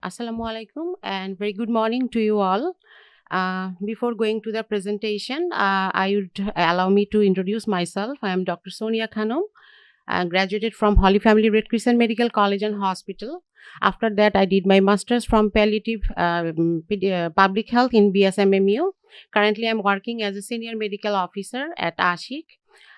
Assalamu alaikum and very good morning to you all. Before going to the presentation, I would allow me to introduce myself. I am Dr. Sonia Khanom, graduated from Holy Family Red Crescent Medical College and Hospital. After that, I did my master's from palliative public health in BSMMU. Currently, I am working as a senior medical officer at ASHIK.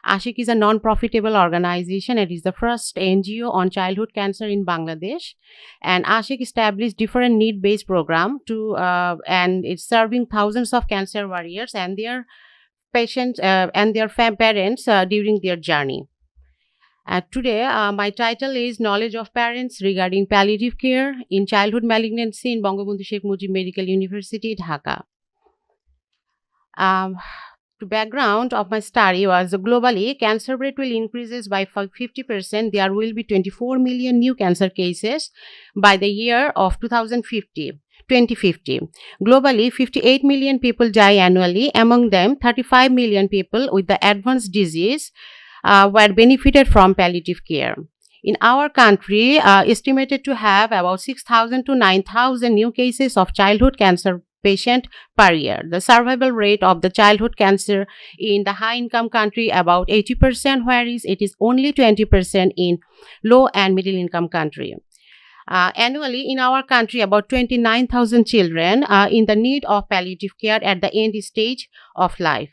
ASHIK is a non-profitable organization. It is the first NGO on childhood cancer in Bangladesh, and ASHIK established different need-based program and it's serving thousands of cancer warriors and their patients and their parents during their journey. Today, my title is Knowledge of Parents Regarding Palliative Care in Childhood Malignancy in Bangabandhu Sheikh Mujib Medical University, Dhaka. The background of my study was globally, cancer rate will increases by 50%. There will be 24 million new cancer cases by the year of 2050. Globally, 58 million people die annually. Among them, 35 million people with the advanced disease were benefited from palliative care. In our country, estimated to have about 6,000 to 9,000 new cases of childhood cancer patient per year. The survival rate of the childhood cancer in the high income country about 80%, whereas it is only 20% in low and middle income country. Annually in our country, about 29,000 children are in the need of palliative care at the end stage of life.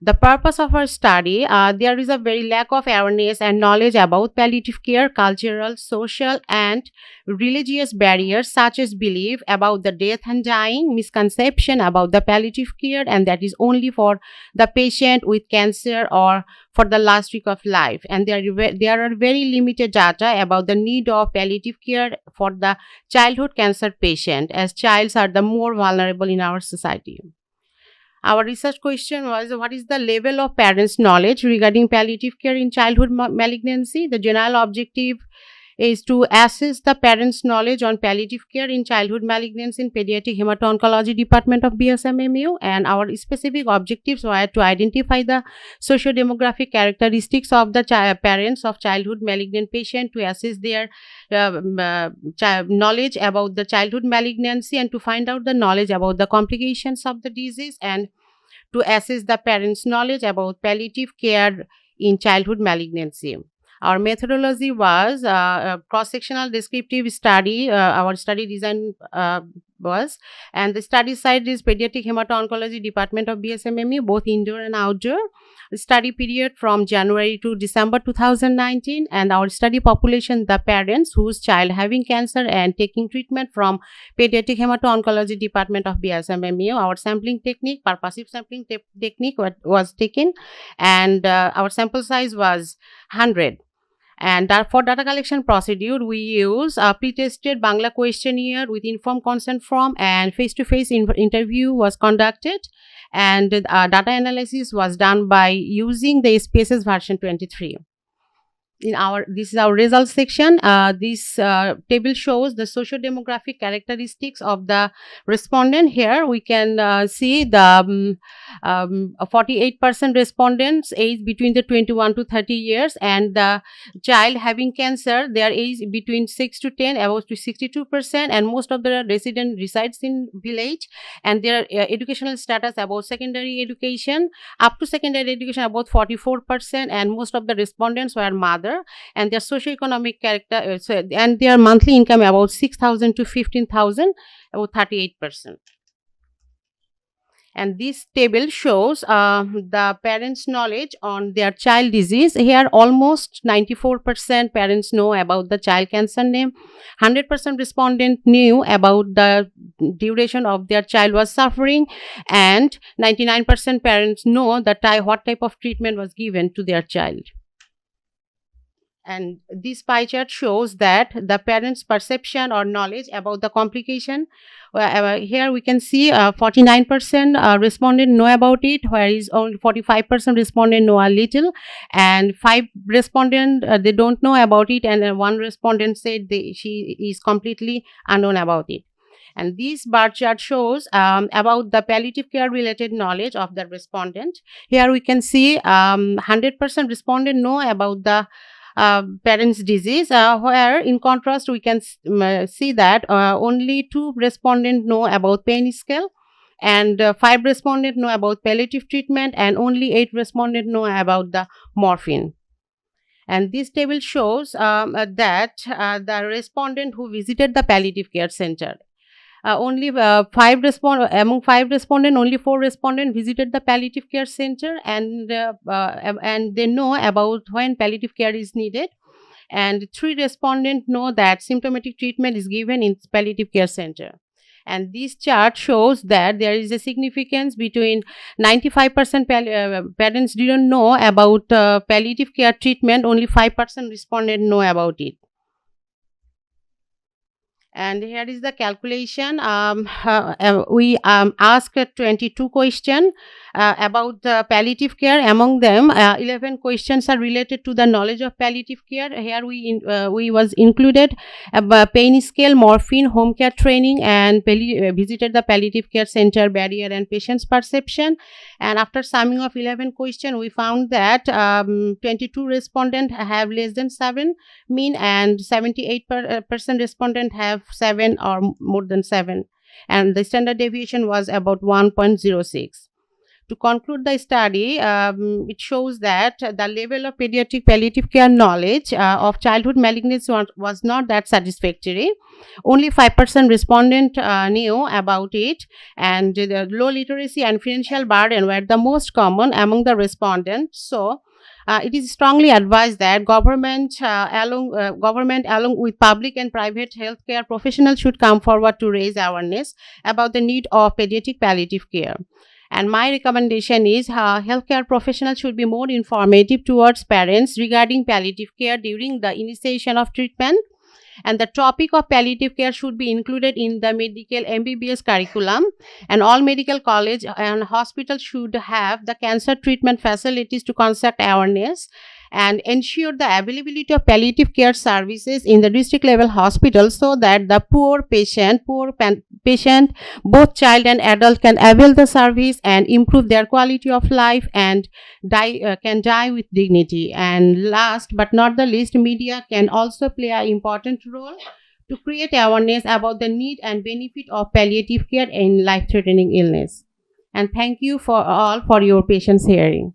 The purpose of our study, there is a very lack of awareness and knowledge about palliative care, cultural, social, and religious barriers such as belief about the death and dying, misconception about the palliative care, and that is only for the patient with cancer or for the last week of life. And there are very limited data about the need of palliative care for the childhood cancer patient, as childs are the more vulnerable in our society. Our research question was, what is the level of parents' knowledge regarding palliative care in childhood malignancy? The general objective is to assess the parents' knowledge on palliative care in childhood malignancy in pediatric hemato-oncology department of BSMMU, and our specific objectives were to identify the socio-demographic characteristics of the parents of childhood malignant patient, to assess their knowledge about the childhood malignancy, and to find out the knowledge about the complications of the disease, and to assess the parents' knowledge about palliative care in childhood malignancy. Our methodology was a cross-sectional descriptive study. Our study design was, and the study site is Pediatric Hemato-Oncology Department of BSMMU, both indoor and outdoor. The study period from January to December 2019, and our study population, the parents whose child having cancer and taking treatment from Pediatric Hemato-Oncology Department of BSMMU. Our sampling technique, purposive sampling technique was taken, and our sample size was 100. And for data collection procedure, we use a pre-tested Bangla questionnaire with informed consent form, and face-to-face interview was conducted, and data analysis was done by using the SPSS version 23. This is our results section. This table shows the socio-demographic characteristics of the respondent. Here we can see the 48% respondents age between the 21 to 30 years, and the child having cancer, their age between 6 to 10, about to 62%, and most of the resident resides in village, and their educational status about secondary education, up to secondary education about 44%, and most of the respondents were mother, and their socioeconomic character and their monthly income about 6,000 to 15,000, about 38%. And this table shows the parents' knowledge on their child disease. Here almost 94% parents know about the child cancer name, 100% respondent knew about the duration of their child was suffering, and 99% parents know what type of treatment was given to their child. And this pie chart shows that the parents' perception or knowledge about the complication. Here we can see 49% respondent know about it, whereas only 45% respondent know a little, and 5 respondent they don't know about it, and 1 respondent said she is completely unknown about it. And this bar chart shows about the palliative care related knowledge of the respondent. Here we can see 100% respondent know about the parents' disease, where in contrast we can see that only 2 respondents know about pain scale, and 5 respondents know about palliative treatment, and only 8 respondents know about the morphine. And this table shows that the respondent who visited the palliative care center, only among 5 respondents, only 4 respondents visited the palliative care center, and they know about when palliative care is needed, and 3 respondents know that symptomatic treatment is given in palliative care center. And this chart shows that there is a significance between 95% parents didn't know about palliative care treatment, only 5% respondent know about it. And here is the calculation. We asked 22 questions about the palliative care. Among them, 11 questions are related to the knowledge of palliative care. Here we was included pain scale, morphine, home care training, and visited the palliative care center, barrier, and patient's perception. And after summing of 11 questions, we found that 22 respondents have less than 7 mean, and 78% respondent have 7 or more than 7, and the standard deviation was about 1.06. To conclude the study, it shows that the level of pediatric palliative care knowledge of childhood malignancy was not that satisfactory. Only 5% respondent knew about it, and the low literacy and financial burden were the most common among the respondents. So, it is strongly advised that government along with public and private healthcare professionals should come forward to raise awareness about the need of pediatric palliative care. And my recommendation is healthcare professionals should be more informative towards parents regarding palliative care during the initiation of treatment. And the topic of palliative care should be included in the medical MBBS curriculum, and all medical college and hospitals should have the cancer treatment facilities to conduct awareness and ensure the availability of palliative care services in the district level hospital, so that the poor patient, both child and adult, can avail the service and improve their quality of life and can die with dignity. And last but not the least, media can also play an important role to create awareness about the need and benefit of palliative care in life-threatening illness. And thank you for all for your patience hearing.